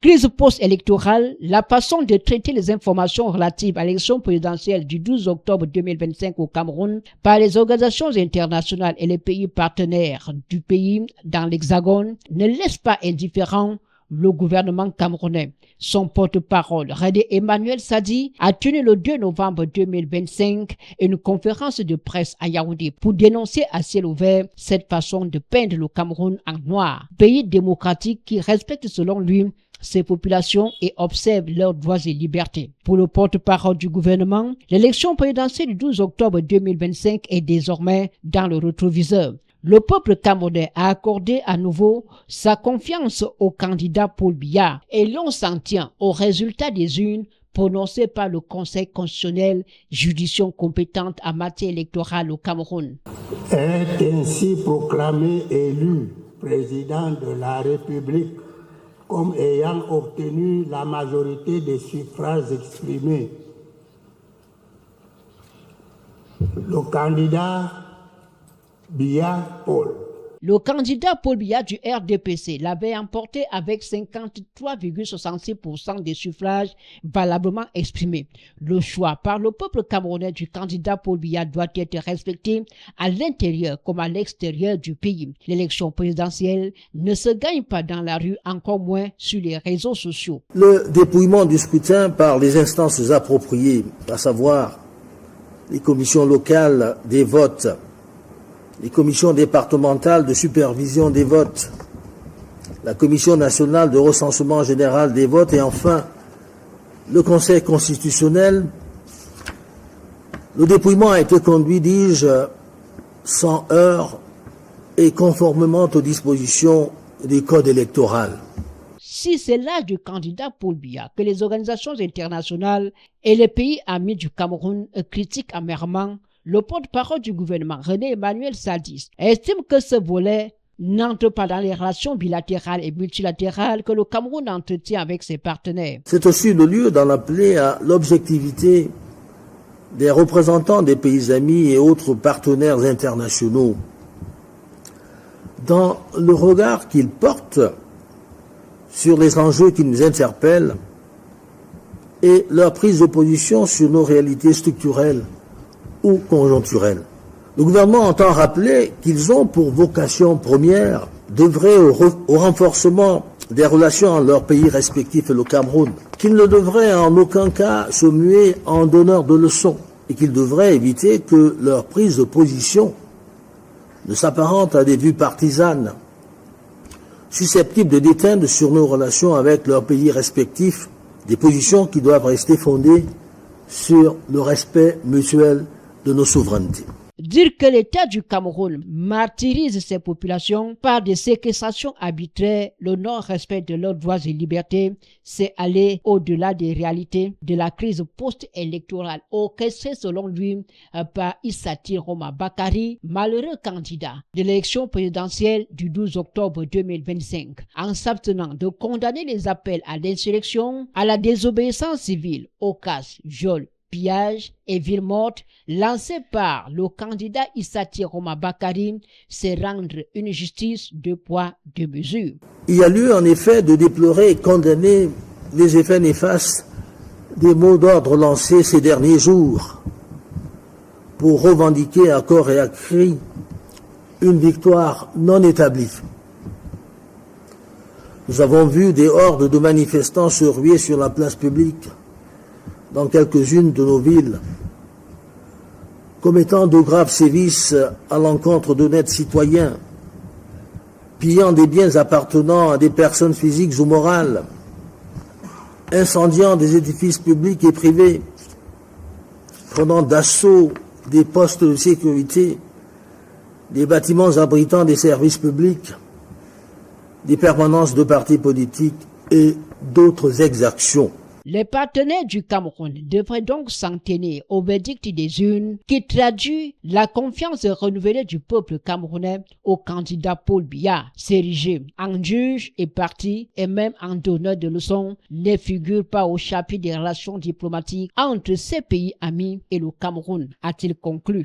Crise post-électorale, la façon de traiter les informations relatives à l'élection présidentielle du 12 octobre 2025 au Cameroun par les organisations internationales et les pays partenaires du pays dans l'Hexagone ne laisse pas indifférent le gouvernement camerounais. Son porte-parole, René Emmanuel Sadi, a tenu le 2 novembre 2025 une conférence de presse à Yaoundé pour dénoncer à ciel ouvert cette façon de peindre le Cameroun en noir, pays démocratique qui respecte selon lui ses populations et observe leurs droits et libertés. Pour le porte-parole du gouvernement, l'élection présidentielle du 12 octobre 2025 est désormais dans le rétroviseur. Le peuple camerounais a accordé à nouveau sa confiance au candidat Paul Biya et l'on s'en tient au résultat des urnes prononcées par le Conseil constitutionnel, juridiction compétente en matière électorale au Cameroun. Est ainsi proclamé élu président de la République comme ayant obtenu la majorité des suffrages exprimés. Le candidat Biya Paul. Le candidat Paul Biya du RDPC l'avait emporté avec 53,66% des suffrages valablement exprimés. Le choix par le peuple camerounais du candidat Paul Biya doit être respecté à l'intérieur comme à l'extérieur du pays. L'élection présidentielle ne se gagne pas dans la rue, encore moins sur les réseaux sociaux. Le dépouillement du scrutin par les instances appropriées, à savoir les commissions locales des votes, les commissions départementales de supervision des votes, la commission nationale de recensement général des votes et enfin le Conseil constitutionnel. Le dépouillement a été conduit, dis-je, sans heurts et conformément aux dispositions du code électoral. Si c'est l'âge du candidat Paul Biya que les organisations internationales et les pays amis du Cameroun critiquent amèrement, le porte-parole du gouvernement, René Emmanuel Sadi, estime que ce volet n'entre pas dans les relations bilatérales et multilatérales que le Cameroun entretient avec ses partenaires. C'est aussi le lieu d'en appeler à l'objectivité des représentants des pays amis et autres partenaires internationaux dans le regard qu'ils portent sur les enjeux qui nous interpellent et leur prise de position sur nos réalités structurelles ou conjoncturelles. Le gouvernement entend rappeler qu'ils ont pour vocation première d'œuvrer au renforcement des relations entre leurs pays respectifs et le Cameroun, qu'ils ne devraient en aucun cas se muer en donneurs de leçons et qu'ils devraient éviter que leur prise de position ne s'apparente à des vues partisanes, susceptibles de déteindre sur nos relations avec leurs pays respectifs, des positions qui doivent rester fondées sur le respect mutuel de nos souverainetés. Dire que l'État du Cameroun martyrise ses populations par des séquestrations arbitraires, le non-respect de leurs droits et libertés, c'est aller au-delà des réalités de la crise post-électorale orchestrée selon lui par Issati Roma Bakari, malheureux candidat de l'élection présidentielle du 12 octobre 2025, en s'abstenant de condamner les appels à l'insurrection, à la désobéissance civile, au casse, viol, pillage et ville morte lancé par le candidat Issati Roma Bakari, c'est rendre une justice deux poids, deux mesures. Il y a lieu en effet de déplorer et condamner les effets néfastes des mots d'ordre lancés ces derniers jours pour revendiquer à corps et à cri une victoire non établie. Nous avons vu des hordes de manifestants se ruer sur la place publique dans quelques-unes de nos villes, commettant de graves sévices à l'encontre d'honnêtes citoyens, pillant des biens appartenant à des personnes physiques ou morales, incendiant des édifices publics et privés, prenant d'assaut des postes de sécurité, des bâtiments abritant des services publics, des permanences de partis politiques et d'autres exactions. Les partenaires du Cameroun devraient donc s'en tenir au verdict des urnes qui traduit la confiance renouvelée du peuple camerounais au candidat Paul Biya. S'ériger en juge et parti et même en donneur de leçons ne figure pas au chapitre des relations diplomatiques entre ces pays amis et le Cameroun, a-t-il conclu.